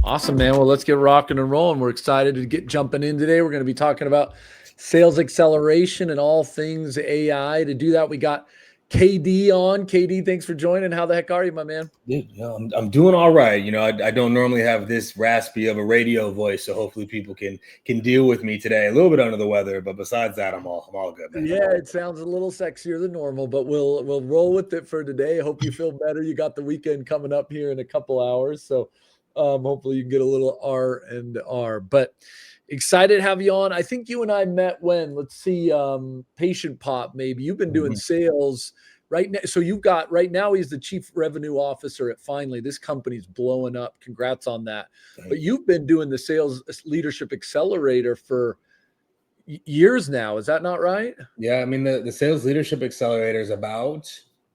Awesome, man. Well, let's get rocking and rolling. We're excited to get jumping in today. We're going to be talking about sales acceleration and all things AI. To do that, we got KD on. KD, thanks for joining. How the heck are you, my man? Dude, I'm doing all right. I don't normally have this raspy of a radio voice, so hopefully people can deal with me today. A little bit under the weather, but besides that, I'm all good, man. Yeah, it sounds a little sexier than normal, but we'll roll with it for today. Hope you feel better. You got the weekend coming up here in a couple hours, so hopefully you can get a little R and R. But excited to have you on. I think you and I met when, let's see, Patient Pop, maybe. You've been doing sales right now. So you've got right now, he's the chief revenue officer at Finally. This company's blowing up. Congrats on that. But you've been doing the sales leadership accelerator for years now. Is that not right? Yeah, I mean the sales leadership accelerator is about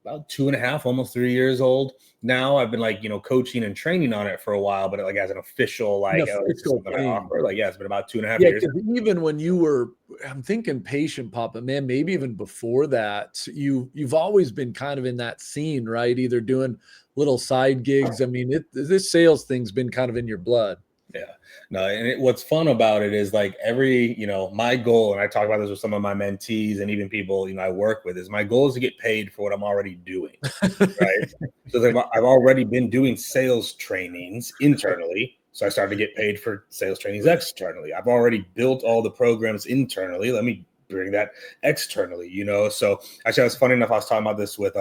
2.5, almost 3 years old now. I've been coaching and training on it for a while, but as an official it's something I offer. It's been about 2.5 years. Yeah, even when you were, I'm thinking Patient Pop, but man, maybe even before that, you've always been kind of in that scene, right? Either doing little side gigs. I mean, this sales thing's been kind of in your blood. Yeah, no, and what's fun about it is my goal, and I talk about this with some of my mentees and even people I work with, is my goal is to get paid for what I'm already doing, right? So I've already been doing sales trainings internally, so I started to get paid for sales trainings externally. I've already built all the programs internally. Let me bring that externally, So actually, I was funny enough. I was talking about this with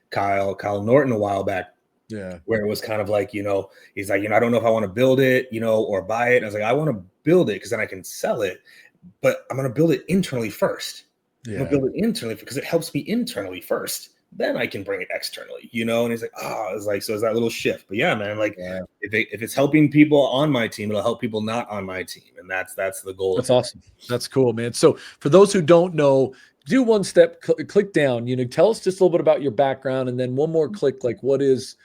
Kyle Norton a while back. Yeah. Where it was kind of he's like, I don't know if I want to build it, or buy it. And I was like, I want to build it because then I can sell it, but I'm going to build it internally first. Yeah. I'm going to build it internally because it helps me internally first. Then I can bring it externally, And he's like, so it's that little shift. But yeah, man, if it's helping people on my team, it'll help people not on my team. And that's the goal. That's awesome. That's cool, man. So for those who don't know, do one step, click down, tell us just a little bit about your background, and then one more click, what is,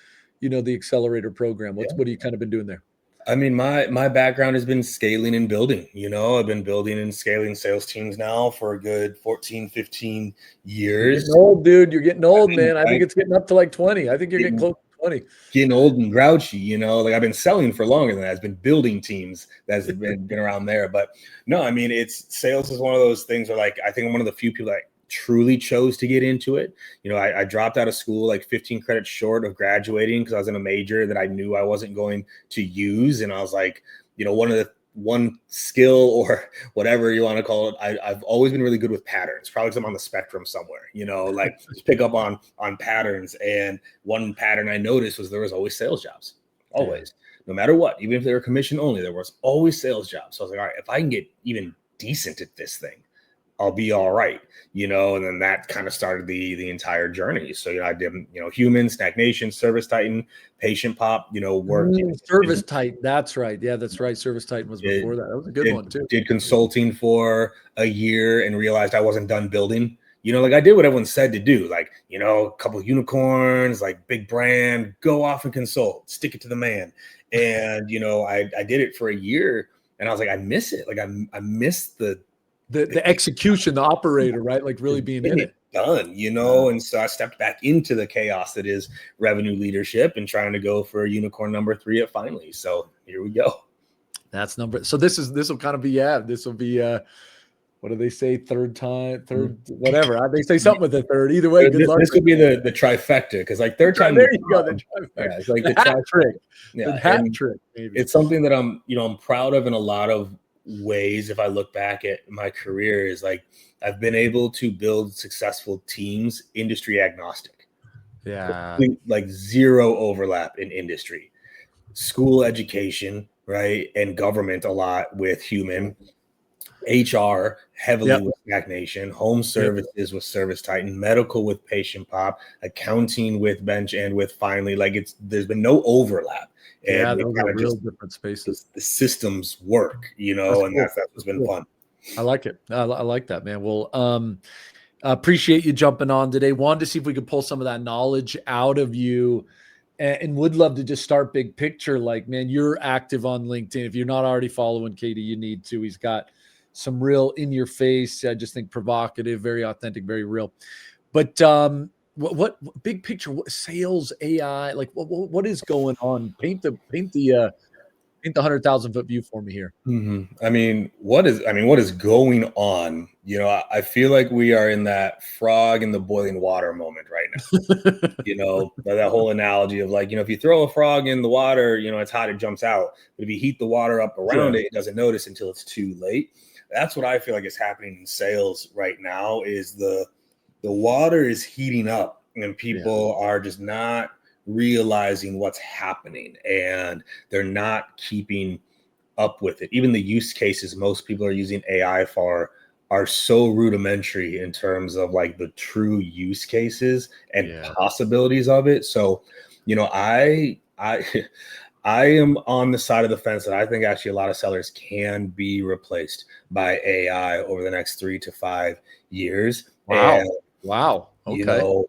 the accelerator program? What have you kind of been doing there? I mean, my background has been scaling and building. I've been building and scaling sales teams now for a good 14, 15 years. You're getting old, dude. You're getting old, man. I think it's getting up to 20. I think you're getting close to 20. Getting old and grouchy, I've been selling for longer than that. I've been building teams that's been around there. But no, I mean, sales is one of those things where I think I'm one of the few people that truly chose to get into it. I dropped out of school 15 credits short of graduating because I was in a major that I knew I wasn't going to use. And I was one skill or whatever you want to call it, I've always been really good with patterns, probably because I'm on the spectrum somewhere, just pick up on patterns. And one pattern I noticed was there was always sales jobs, always, no matter what, even if they were commission only, there was always sales jobs. So I was like, all right, if I can get even decent at this thing, I'll be all right, and then that kind of started the entire journey. So, I did, Human, Snack Nation, Service Titan, Patient Pop, worked. Service Titan. That's right. Yeah, that's right. Service Titan was before that. That was a good one too. Did consulting for a year and realized I wasn't done building. I did what everyone said to do, a couple of unicorns, big brand, go off and consult, stick it to the man. And, I did it for a year and I was like, I miss it. I miss the execution, the operator, right? Really being in it. Done, and so I stepped back into the chaos that is revenue leadership and trying to go for unicorn number 3 at Finally. So here we go. That's so this will kind of be, this will be, what do they say? Third, whatever. They say something with the third. Either way, good luck. This could be the trifecta because third time. There you go. The trifecta. Yeah, it's the hat trick. Yeah, the hat trick. Maybe. It's something that I'm proud of in a lot of ways. If I look back at my career, is I've been able to build successful teams industry agnostic. Yeah, zero overlap in industry, school, education, right, and government a lot with Human, HR heavily with Snack Nation, home services with Service Titan, medical with Patient Pop, accounting with Bench and with Finally. There's been no overlap. And those are real different spaces. The systems work, and that's what's been fun. I like it. I like that, man. Well, appreciate you jumping on today. Wanted to see if we could pull some of that knowledge out of you, and would love to just start big picture. Man, you're active on LinkedIn. If you're not already following Katie, you need to. He's got some real in your face. I just think provocative, very authentic, very real. But what big picture? What sales AI? What is going on? Paint the paint the 100,000-foot view for me here. What is going on? I feel like we are in that frog in the boiling water moment right now. That whole analogy of like, if you throw a frog in the water, it's hot, it jumps out. But if you heat the water up around it doesn't notice until it's too late. That's what I feel like is happening in sales right now is the water is heating up and people are just not realizing what's happening and they're not keeping up with it. Even the use cases most people are using AI for are so rudimentary in terms of like the true use cases and possibilities of it. So, I I am on the side of the fence that I think actually a lot of sellers can be replaced by AI over the next 3 to 5 years. Wow. And Wow. Okay.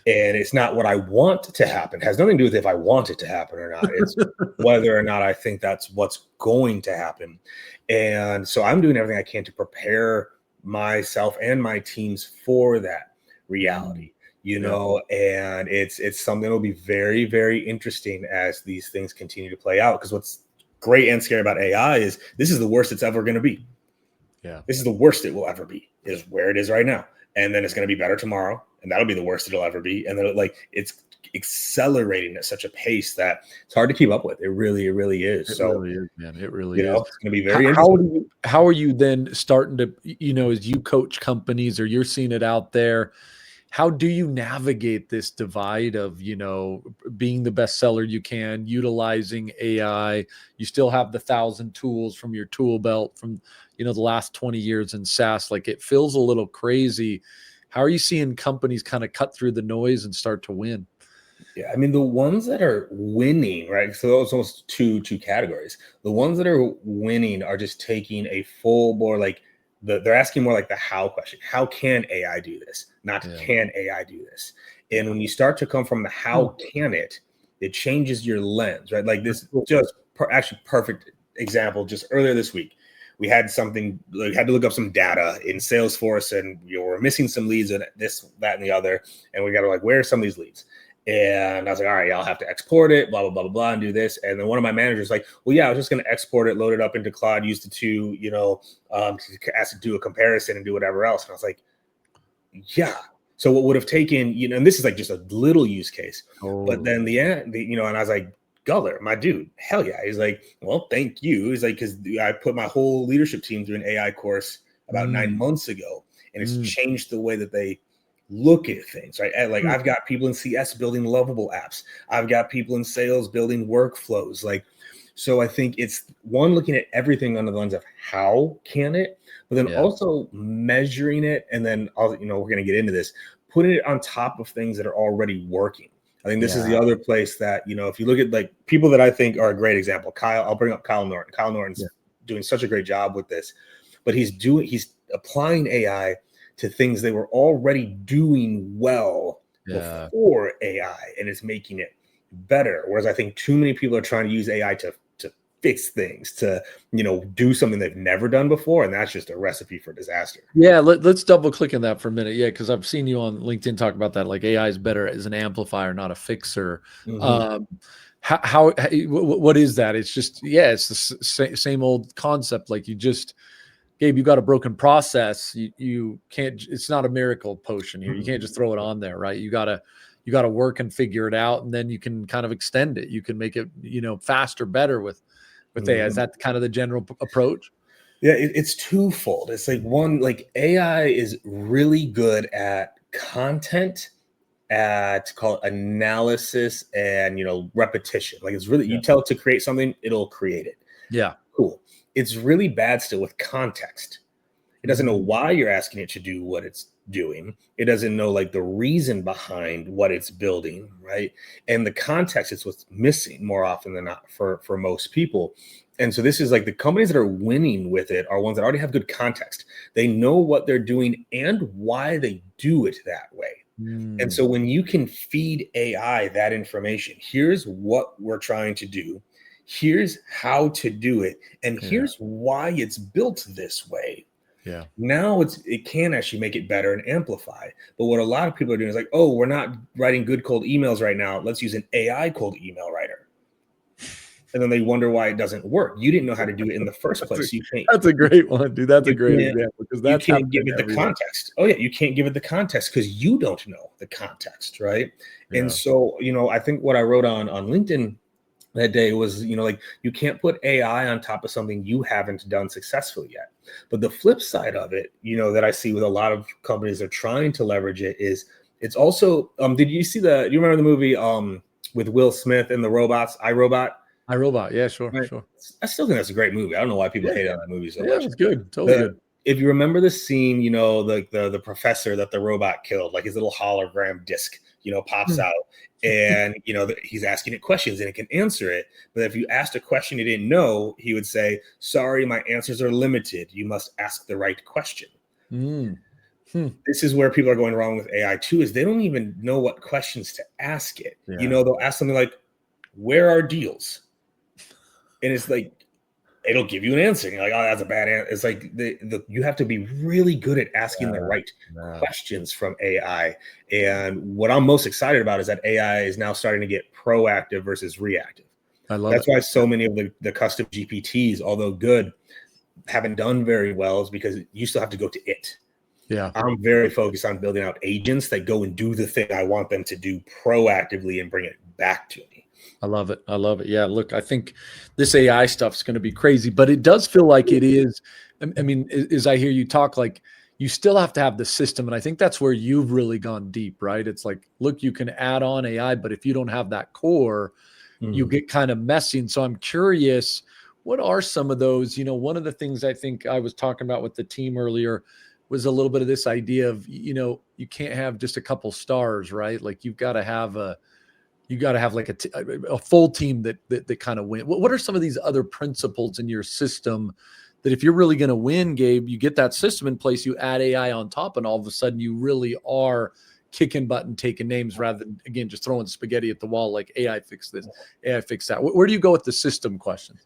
And it's not what I want to happen. It has nothing to do with if I want it to happen or not. It's whether or not I think that's what's going to happen. And so I'm doing everything I can to prepare myself and my teams for that reality, and it's something that'll be very, very interesting as these things continue to play out. Because what's great and scary about AI is this is the worst it's ever going to be. Yeah. This is the worst it will ever be, is where it is right now. And then it's going to be better tomorrow. And that'll be the worst it'll ever be. And then it's accelerating at such a pace that it's hard to keep up with. It really is. It really is, man. It really is. It's going to be very interesting. How are you then starting to, as you coach companies or you're seeing it out there, how do you navigate this divide of, being the best seller you can, utilizing AI? You still have the 1,000 tools from your tool belt from, the last 20 years in SaaS. Like it feels a little crazy. How are you seeing companies kind of cut through the noise and start to win? Yeah, I mean, the ones that are winning, right? So those almost two categories. The ones that are winning are just taking a full bore, like they're asking more like the how question. How can AI do this? Not can AI do this? And when you start to come from the how can it changes your lens, right? Like this just actually perfect example. Just earlier this week, we had something, we had to look up some data in Salesforce and we're missing some leads and this, that, and the other. And we got to like, where are some of these leads? And I was like, all right, I'll have to export it, blah, blah, blah, blah, blah, and do this. And then one of my managers like, well, yeah, I was just going to export it, load it up into Claude, use the two, ask to do a comparison and do whatever else. And I was like, yeah. So what would have taken, and this is like just a little use case, but then and I was like, Guller, my dude, hell yeah. He's like, well, thank you. He's like, because I put my whole leadership team through an AI course about 9 months ago, and it's changed the way that they look at things, right? Like I've got people in CS building lovable apps. I've got people in sales building workflows. Like, so I think it's one, looking at everything under the lens of how can it, but then also measuring it. And then, we're going to get into this, putting it on top of things that are already working. I think this is the other place that, if you look at like people that I think are a great example, I'll bring up Kyle Norton. Kyle Norton's doing such a great job with this, but he's applying AI to things they were already doing well before AI, and it's making it better. Whereas I think too many people are trying to use AI to fix things, to do something they've never done before, and that's just a recipe for disaster. Yeah, let's double click on that for a minute. Yeah, because I've seen you on LinkedIn talk about that. Like AI is better as an amplifier, not a fixer. What is that? It's just it's the same old concept. Like Gabe, you got a broken process. You can't. It's not a miracle potion here. You can't just throw it on there, right? You gotta work and figure it out, and then you can kind of extend it. You can make it, faster, better with AI. Is that kind of the general approach? Yeah, it's twofold. It's like one, like AI is really good at content, at call it analysis and repetition. Like it's really you tell it to create something, it'll create it. Yeah, cool. It's really bad still with context. It doesn't know why you're asking it to do what it's doing. It doesn't know like the reason behind what it's building, right? And the context is what's missing more often than not for most people. And so this is like the companies that are winning with it are ones that already have good context. They know what they're doing and why they do it that way. And so when you can feed AI that information, here's what we're trying to do, here's how to do it, and here's why it's built this way. Yeah. Now it can actually make it better and amplify. But what a lot of people are doing is like, oh, we're not writing good cold emails right now. Let's use an AI cold email writer. and then they wonder why it doesn't work. You didn't know how to do it in the first place. You can't. That's a great one, dude. That's a You great can't. example because You that's can't give happening it the every day. context. Oh yeah, you can't give it the context because you don't know the context, right? And Yeah. so, I think what I wrote on LinkedIn that day was, like, you can't put AI on top of something you haven't done successfully yet. But the flip side of it, that I see with a lot of companies that are trying to leverage it is it's also, do you remember the movie with Will Smith and the robots, iRobot? iRobot. Yeah, sure, Right. sure. I still think that's a great movie. I don't know why people Yeah, hate on that movie so yeah, it much. was good. Totally good. If you remember the scene, the professor that the robot killed, like his little hologram disc, pops out, and he's asking it questions and it can answer it. But if you asked a question he didn't know, he would say, "Sorry, my answers are limited. You must ask the right question." Mm. This is where people are going wrong with AI too, is they don't even know what questions to ask it. Yeah. They'll ask something like, "Where are deals?" And it's like, it'll give you an answer. And you're like, "Oh, that's a bad answer." It's like you have to be really good at asking the right questions from AI. And what I'm most excited about is that AI is now starting to get proactive versus reactive. I love That's it. why so many of the custom GPTs, although good, haven't done very well, is because you still have to go to it. Yeah. I'm very focused on building out agents that go and do the thing I want them to do proactively and bring it back to me. I love it. I love it. Yeah. Look, I think this AI stuff is going to be crazy, but it does feel like it is. I mean, as I hear you talk, like you still have to have the system. And I think that's where you've really gone deep, right? It's like, look, you can add on AI, but if you don't have that core, you get kind of messy. And so I'm curious, what are some of those? One of the things I think I was talking about with the team earlier was a little bit of this idea of, you can't have just a couple stars, right? Like you've got to have like a full team that kind of win. What are some of these other principles in your system that if you're really going to win, Gabe, you get that system in place, you add AI on top, and all of a sudden you really are kicking butt and taking names rather than, again, just throwing spaghetti at the wall like AI fix this, AI fix that. Where do you go with the system question?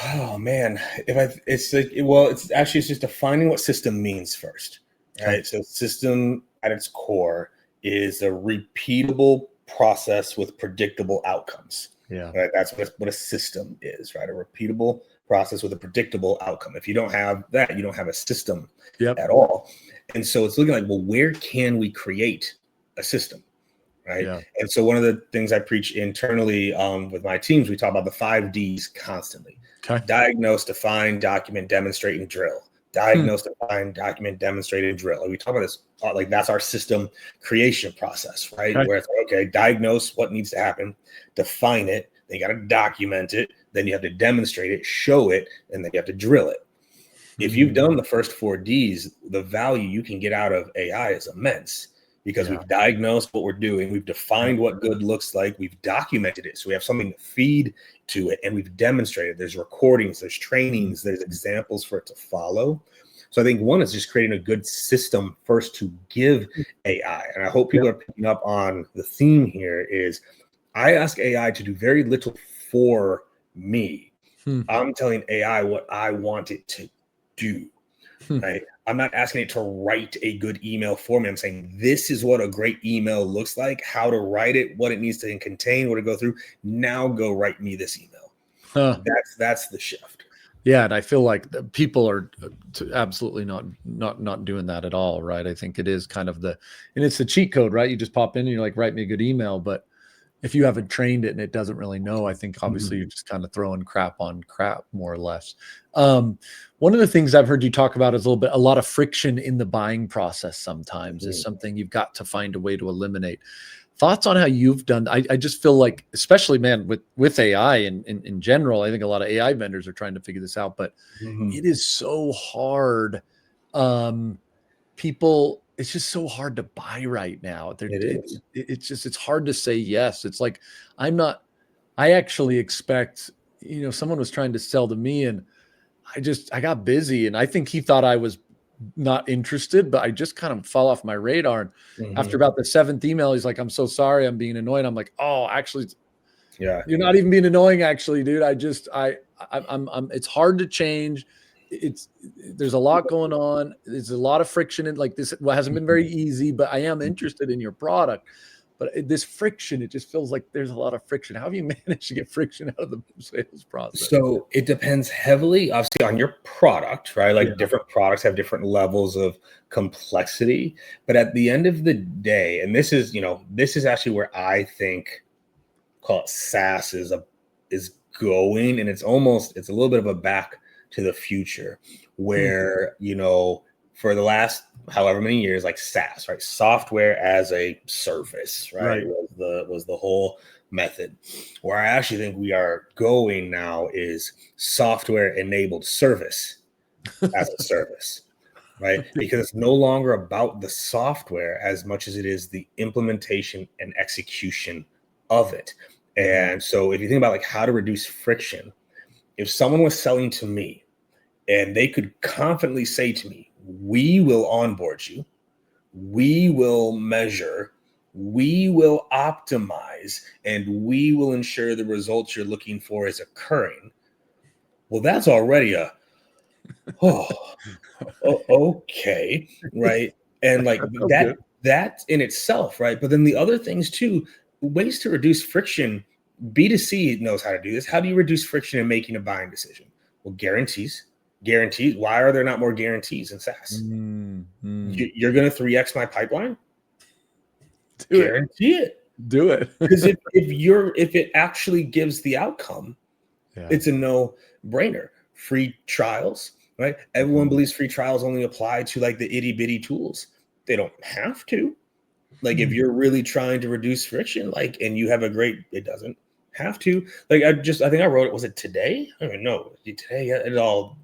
Oh man, it's just defining what system means first, right? Okay. So system at its core is a repeatable process with predictable outcomes. Yeah. Right? That's what a system is, right? A repeatable process with a predictable outcome. If you don't have that, you don't have a system at all. And so it's looking like, well, where can we create a system? Right. Yeah. And so one of the things I preach internally with my teams, we talk about the 5 Ds constantly. Okay. Diagnose, define, document, demonstrate, and drill. Diagnose, define, document, demonstrate, and drill. And we talk about this, like that's our system creation process, right? Okay. Where it's like, okay, diagnose what needs to happen, define it, then you got to document it, then you have to demonstrate it, show it, and then you have to drill it. If you've done the first 4 Ds, the value you can get out of AI is immense because we've diagnosed what we're doing, we've defined what good looks like, we've documented it, so we have something to feed to it, and we've demonstrated. There's recordings, there's trainings, there's examples for it to follow. So I think one is just creating a good system first to give AI, and I hope people are picking up on the theme here is I ask AI to do very little for me. I'm telling AI what I want it to do. Right? I'm not asking it to write a good email for me. I'm saying this is what a great email looks like, how to write it, what it needs to contain, what to go through. Now go write me this email. That's the shift. Yeah, and I feel like people are absolutely not doing that at all, right? I think it is kind of and it's the cheat code, right? You just pop in and you're like, write me a good email, but if you haven't trained it and it doesn't really know, I think obviously you're just kind of throwing crap on crap, more or less. One of the things I've heard you talk about is a lot of friction in the buying process sometimes is something you've got to find a way to eliminate. Thoughts on how you've done? I just feel like, especially, man, with AI and in general, I think a lot of AI vendors are trying to figure this out, but it is so hard. It's just so hard to buy right now. It's hard to say yes. It's like I actually expect, someone was trying to sell to me and I got busy and I think he thought I was not interested, but I just kind of fell off my radar. And after about the 7th email, he's like, "I'm so sorry, I'm being annoying." I'm like, "Oh, actually, you're not even being annoying, actually, dude. I'm it's hard to change. There's a lot going on. There's a lot of friction in like this. Well, it hasn't been very easy, but I am interested in your product. But this friction, it just feels like there's a lot of friction. How have you managed to get friction out of the sales process? So it depends heavily, obviously, on your product, right? Like Yeah. different products have different levels of complexity. But at the end of the day, and this is, this is actually where I think, call it SaaS is going, and it's a little bit of a back to the future, where for the last however many years, like SaaS, right? Software as a service, right? Was the whole method. Where I actually think we are going now is software enabled service as a service, right? Because it's no longer about the software as much as it is the implementation and execution of it. And so if you think about like how to reduce friction, if someone was selling to me and they could confidently say to me, we will onboard you, we will measure, we will optimize, and we will ensure the results you're looking for is occurring. Well, that's already okay, right? And like that in itself, right? But then the other things too, ways to reduce friction. B2C knows how to do this. How do you reduce friction in making a buying decision? Well, guarantees. Why are there not more guarantees in SaaS? You're going to 3x my pipeline? Guarantee it. Do it. Because if it actually gives the outcome, it's a no-brainer. Free trials, right? Everyone believes free trials only apply to like the itty bitty tools. They don't have to. Like if you're really trying to reduce friction, like, and you have it doesn't have to. Like I think I wrote it. Was it today? I don't know. Today, it all.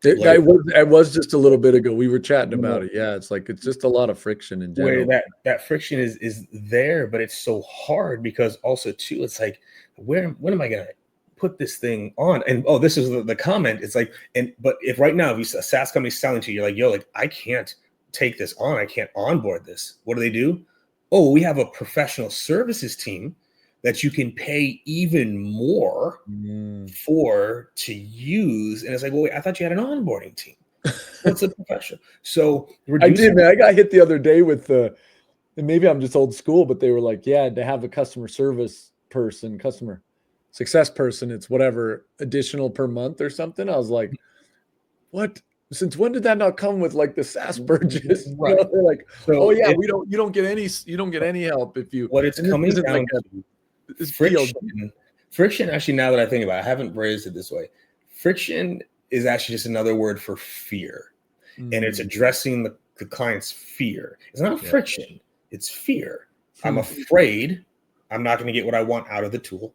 It was just a little bit ago. We were chatting about it. Yeah, it's just a lot of friction in general. Where that friction is there, but it's so hard because also too, it's like, when am I gonna put this thing on? And this is the comment. It's like, but if right now, if a SaaS company selling to you, you're like, yo, like I can't take this on. I can't onboard this. What do? Oh, we have a professional services team that you can pay even more for to use. And it's like, well, wait, I thought you had an onboarding team. What's a professional? So I did, man. I got hit the other day with and maybe I'm just old school, but they were like, yeah, to have a customer success person, it's whatever additional per month or something. I was like, what? Since when did that not come with like the SaaS purchase? Right. They're like, so you don't get any help if you. What it's coming down to friction. Actually, now that I think about it, I haven't phrased it this way. Friction is actually just another word for fear, and it's addressing the client's fear. It's not friction; it's fear. I'm afraid I'm not going to get what I want out of the tool.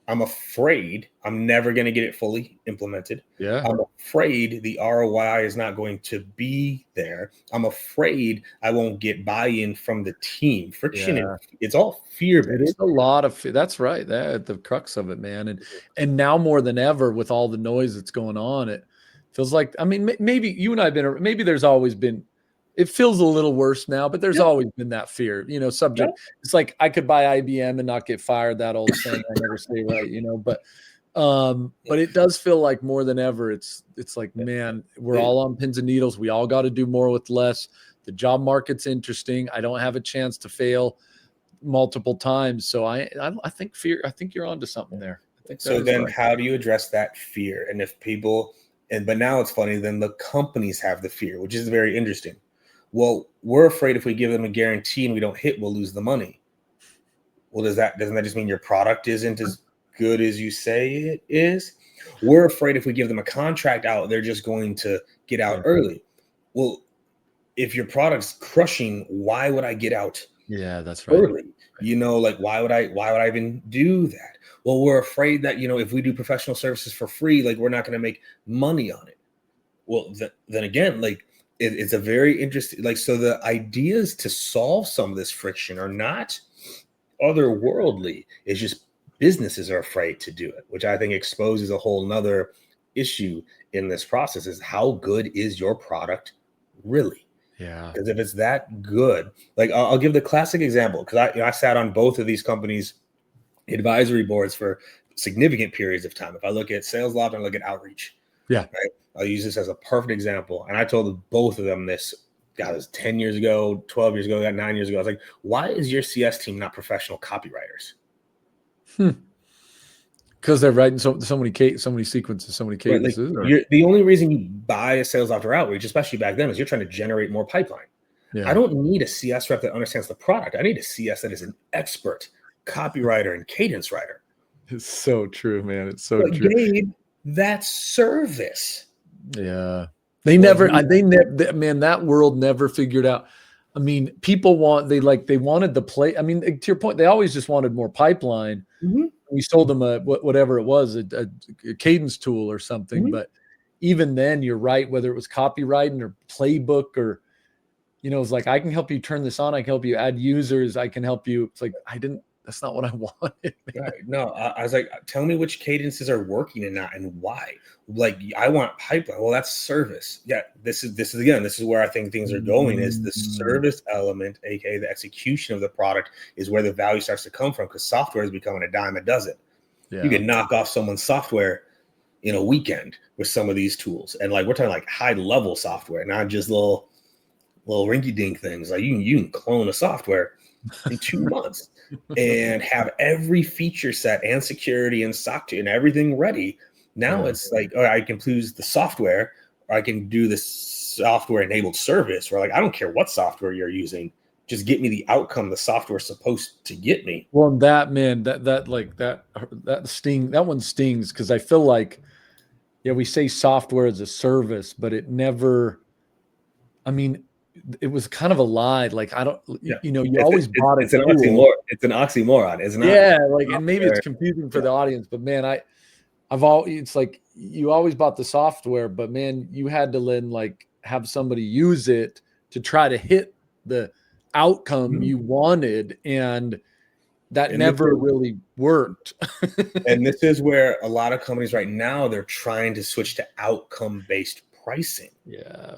I'm afraid I'm never going to get it fully implemented. Yeah. I'm afraid the ROI is not going to be there. I'm afraid I won't get buy-in from the team. Friction, it's all fear-based. It is a lot of fear. That's right. That's the crux of it, man. And now more than ever, with all the noise that's going on, it feels like, I mean, maybe you and I have been, maybe there's always been, it feels a little worse now, but there's always been that fear, subject. Yeah. It's like I could buy IBM and not get fired. That old saying, I never say right, but it does feel like more than ever. It's like, man, we're all on pins and needles. We all got to do more with less. The job market's interesting. I don't have a chance to fail multiple times. So I think fear, I think you're onto something there. So then how do you address that fear? And if people, but now it's funny, then the companies have the fear, which is very interesting. Well, we're afraid if we give them a guarantee and we don't hit, we'll lose the money. Well, doesn't that just mean your product isn't as good as you say it is? We're afraid if we give them a contract out, they're just going to get out early. Well, if your product's crushing, why would I get out? Yeah, that's right. Early? Like why would I even do that? Well, we're afraid that, if we do professional services for free, like we're not going to make money on it. Well, then again, like it's a very interesting, like, so the ideas to solve some of this friction are not otherworldly. It's just businesses are afraid to do it, which I think exposes a whole nother issue in this process is how good is your product really? Yeah. Because if it's that good, like I'll give the classic example, because I sat on both of these companies' advisory boards for significant periods of time. If I look at Sales Loft and I look at Outreach, yeah, right, I'll use this as a perfect example. And I told both of them this God, it was 10 years ago, 12 years ago, 9 years ago. I was like, why is your CS team not professional copywriters? Because they're writing so many sequences, so many Right, like cadences. you're the only reason you buy a sales software outreach, especially back then, is you're trying to generate more pipeline. I don't need a CS rep that understands the product. I need a CS that is an expert copywriter and cadence writer. It's so true, man. It's so But true. Gabe, that's service. Yeah. Like, Man, that world never figured out. I mean, people they wanted the play. I mean, to your point, they always just wanted more pipeline. Mhm. We sold them whatever it was, a cadence tool or something. Mhm. But even then, you're right, whether it was copywriting or playbook or, it's like, I can help you turn this on. I can help you add users. I can help you. It's like, that's not what I wanted. Right. No, I was like, tell me which cadences are working and not, and why. Like, I want pipeline. Well, that's service. Yeah, this is where I think things are going. Is the service element, aka the execution of the product, is where the value starts to come from. Because software is becoming a dime a dozen. Yeah. You can knock off someone's software in a weekend with some of these tools, and like we're talking like high level software, not just little rinky dink things. Like you can clone a software in 2 months and have every feature set and security and SOC and everything ready. Now it's like, I can choose the software, or I can do the software enabled service where, like, I don't care what software you're using, just get me the outcome the software is supposed to get me. Well, that one stings because I feel like, we say software as a service, but it never, I mean, it was kind of a lie. Like, I don't, you always bought it's an oxymoron. It's an oxymoron. It's not. Yeah. Like, and maybe it's confusing for the audience, but man, it's like, you always bought the software, but man, you had to then like have somebody use it to try to hit the outcome you wanted. And that never really worked. And this is where a lot of companies right now, they're trying to switch to outcome-based pricing. Yeah.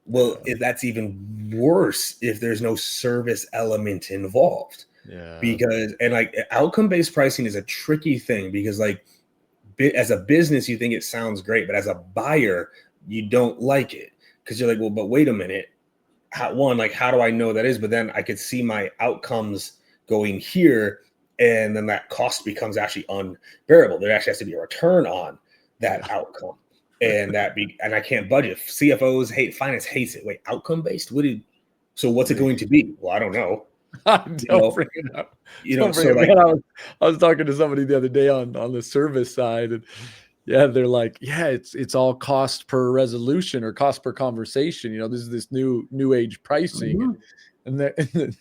Well, that's even worse if there's no service element involved. Yeah. Because, and like, outcome-based pricing is a tricky thing because, like, as a business, you think it sounds great, but as a buyer, you don't like it because you're like, well, but wait a minute. How do I know that is? But then I could see my outcomes going here, and then that cost becomes actually unbearable. There actually has to be a return on that outcome, and and I can't budget. CFOs finance hates it. Wait, outcome based? So what's it going to be? Well, I don't know. Don't bring it up. I was talking to somebody the other day on the service side, and they're like, it's all cost per resolution or cost per conversation. This is this new age pricing. And the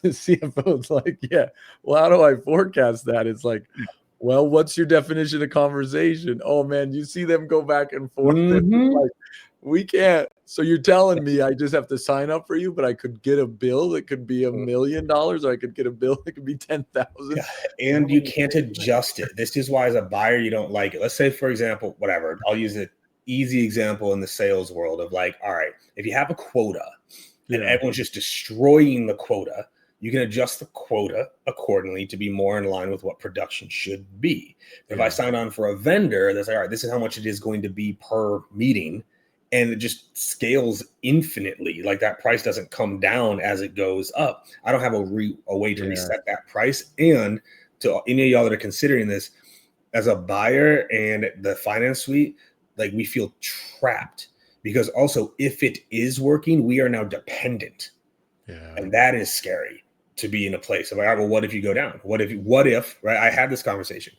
CFO is like, well, how do I forecast that? It's like, well, what's your definition of conversation? Oh man, you see them go back and forth. Like, we can't. So you're telling me I just have to sign up for you, but I could get a bill that could be $1 million, or I could get a bill that could be 10,000. Yeah, and you can't adjust it. This is why, as a buyer, you don't like it. Let's say, for example, whatever. I'll use an easy example in the sales world of, like, all right, if you have a quota and everyone's just destroying the quota, you can adjust the quota accordingly to be more in line with what production should be. If I sign on for a vendor that's like, all right, this is how much it is going to be per meeting, and it just scales infinitely, like that price doesn't come down as it goes up. I don't have a way to reset that price. And to any of y'all that are considering this, as a buyer and the finance suite, like, we feel trapped. Because also, if it is working, we are now dependent. And that is scary, to be in a place of, all right, well, what if you go down? What if, right? I had this conversation.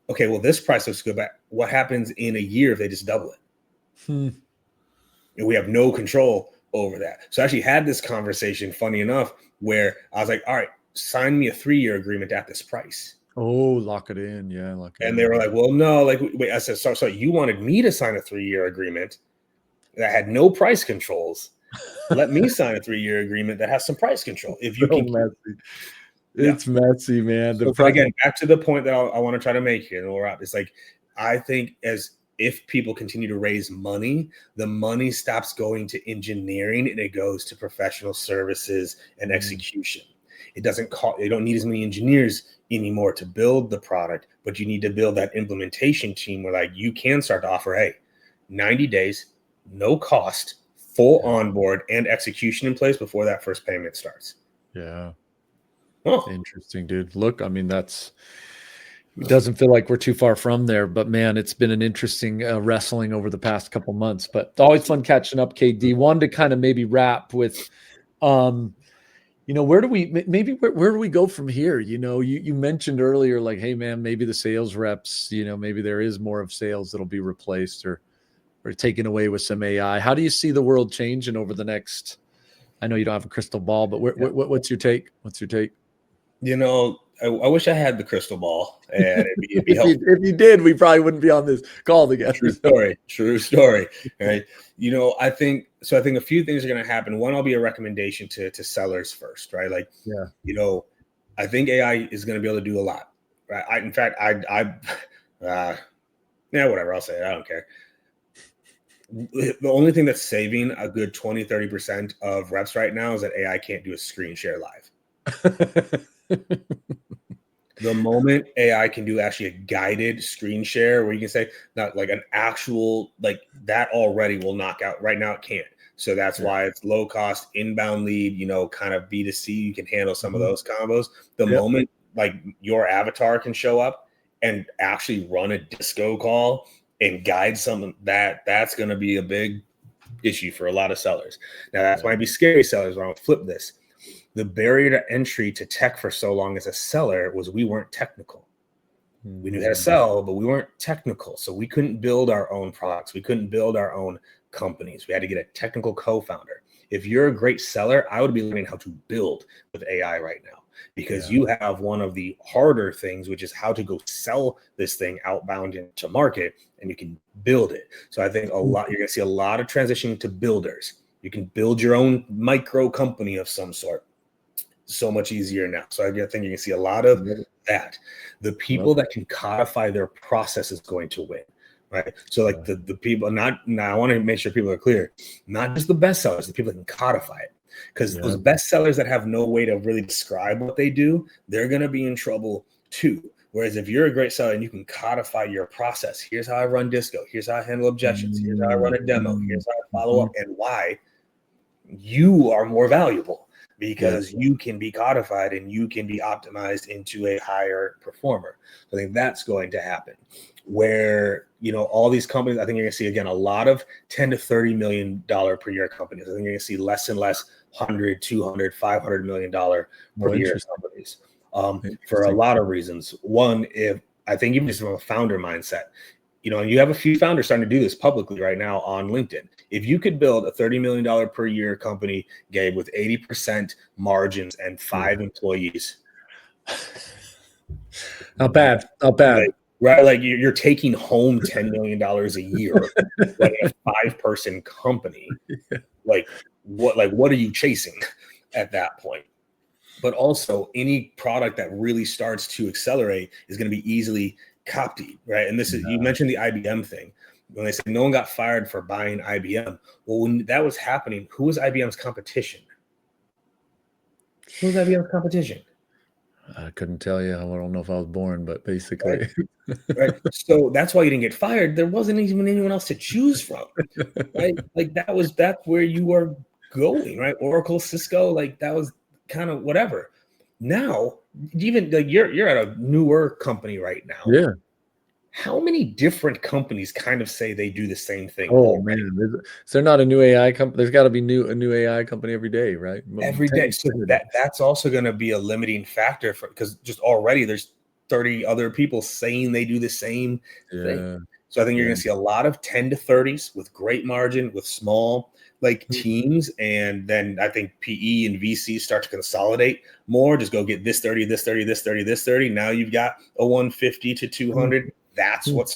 Okay, well, this price looks good, but what happens in a year if they just double it? And we have no control over that. So I actually had this conversation, funny enough, where I was like, all right, sign me a 3-year agreement at this price. Oh, lock it in. Yeah. And they were like, well, no, like, wait, I said, so you wanted me to sign a 3-year agreement that had no price controls. Let me sign a 3-year agreement that has some price control. If you can, messy. It's messy, man. Again, back to the point that I want to try to make here, and we'll wrap. It's like, I think if people continue to raise money, the money stops going to engineering and it goes to professional services and execution. They don't need as many engineers anymore to build the product, but you need to build that implementation team where, like, you can start to offer, hey, 90 days, no cost, full onboard and execution in place before that first payment starts. Yeah. Oh, Interesting, dude. Look, I mean, it doesn't feel like we're too far from there, but man, it's been an interesting wrestling over the past couple months, but it's always fun catching up, KD. Wanted to kind of maybe wrap with, where do we go from here? You mentioned earlier, like, hey man, maybe the sales reps, maybe there is more of sales that'll be replaced or taken away with some AI. How do you see the world changing over the next, I know you don't have a crystal ball, but what's your take? What's your take? I wish I had the crystal ball, and it'd be helpful. If you did, we probably wouldn't be on this call together. True story. Right. I think a few things are going to happen. One, I'll be a recommendation to sellers first, right? Like, yeah. I think AI is going to be able to do a lot. Right. Whatever. I'll say it. I don't care. The only thing that's saving a good 20-30% of reps right now is that AI can't do a screen share live. The moment AI can do actually a guided screen share where you can say, not like an actual, like that already will knock out. Right now it can't. So that's why it's low cost inbound lead, kind of B2C. You can handle some of those combos. The moment like your avatar can show up and actually run a disco call and guide something, that's going to be a big issue for a lot of sellers. Now that might be scary sellers. I'll flip this. The barrier to entry to tech for so long as a seller was we weren't technical. We knew how to sell, but we weren't technical. So we couldn't build our own products. We couldn't build our own companies. We had to get a technical co-founder. If you're a great seller, I would be learning how to build with AI right now, because you have one of the harder things, which is how to go sell this thing outbound into market, and you can build it. So I think you're going to see a lot of transition to builders. You can build your own micro company of some sort. So much easier now. So I think you can see a lot of that. The people that can codify their process is going to win, right? So like the people, now I want to make sure people are clear, not just the best sellers, the people that can codify it. Because those best sellers that have no way to really describe what they do, they're going to be in trouble too. Whereas if you're a great seller and you can codify your process, here's how I run disco, here's how I handle objections, here's how I run a demo, here's how I follow up, and why, you are more valuable. Because you can be codified and you can be optimized into a higher performer. So I think that's going to happen where, all these companies, I think you're going to see, again, a lot of $10 to $30 million per year companies. I think you're going to see less and less $100, $200, $500 million per year companies for a lot of reasons. One, I think even just from a founder mindset, and you have a few founders starting to do this publicly right now on LinkedIn. If you could build a $30 million per year company, Gabe, with 80% margins and 5 employees. Not bad. Right. Like you're taking home $10 million a year, like a 5-person company. Like what are you chasing at that point? But also any product that really starts to accelerate is going to be easily copied, right? And this is, you mentioned the IBM thing. When they said no one got fired for buying IBM. Well, when that was happening, who was IBM's competition? Who was IBM's competition? I couldn't tell you. I don't know if I was born, but basically. Right. So that's why you didn't get fired. There wasn't even anyone else to choose from, right? Like that's where you are going, right? Oracle, Cisco, like that was kind of whatever. Now, even like you're at a newer company right now. Yeah. How many different companies kind of say they do the same thing? Oh man, is there not a new AI company? There's got to be a new AI company every day, right? Every day. So that's also going to be a limiting factor because just already there's 30 other people saying they do the same thing. So I think you're going to see a lot of 10 to 30s with great margin, with small teams. And then I think PE and VC start to consolidate more. Just go get this 30, this 30, this 30, this 30. Now you've got a 150 to 200. That's what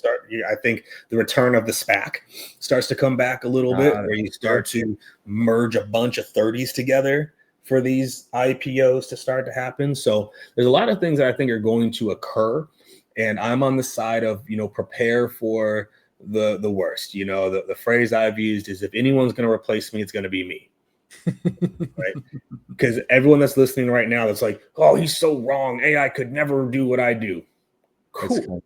I think the return of the SPAC starts to come back a little bit, where you start to merge a bunch of 30s together for these IPOs to start to happen. So there's a lot of things that I think are going to occur. And I'm on the side of, prepare for the worst. The phrase I've used is, if anyone's going to replace me, it's going to be me. Right? Because everyone that's listening right now, that's like, oh, he's so wrong. AI could never do what I do. Cool.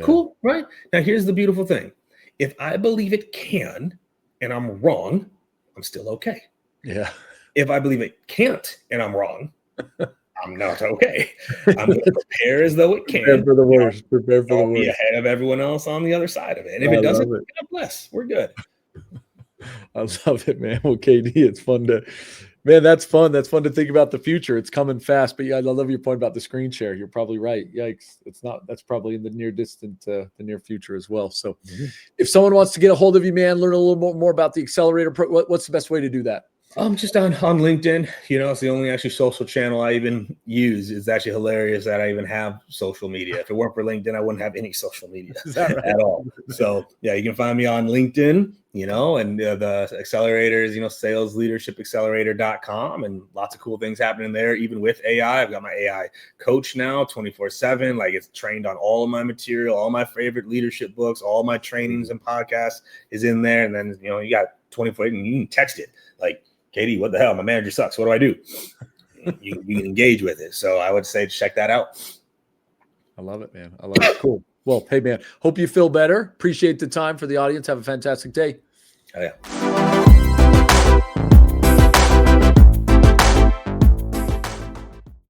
Cool, right? Now, here's the beautiful thing. If I believe it can, and I'm wrong, I'm still okay. Yeah. If I believe it can't and I'm wrong, I'm not okay. I'm going to prepare as though it can. Prepare for the worst. Prepare for the I'll be worst. ahead of everyone else on the other side of it. And if I it doesn't, love it. God bless. We're good. I love it, man. Well, KD, it's fun to, man, that's fun. That's fun to think about the future. It's coming fast, but yeah, I love your point about the screen share. You're probably right. Yikes. That's probably in the the near future as well. So if someone wants to get a hold of you, man, learn a little more about the accelerator, what's the best way to do that? Just on LinkedIn. It's the only actually social channel I even use. It's actually hilarious that I even have social media. If it weren't for LinkedIn, I wouldn't have any social media at all. So yeah, you can find me on LinkedIn, and the accelerators, salesleadershipaccelerator.com, and lots of cool things happening there. Even with AI, I've got my AI coach now 24/7. Like, it's trained on all of my material, all my favorite leadership books, all my trainings and podcasts is in there. And then, you got 24, and you can text it like, KD, what the hell? My manager sucks. What do I do? You can engage with it. So I would say check that out. I love it, man. I love it. Cool. Well, hey, man, hope you feel better. Appreciate the time for the audience. Have a fantastic day. Oh, yeah.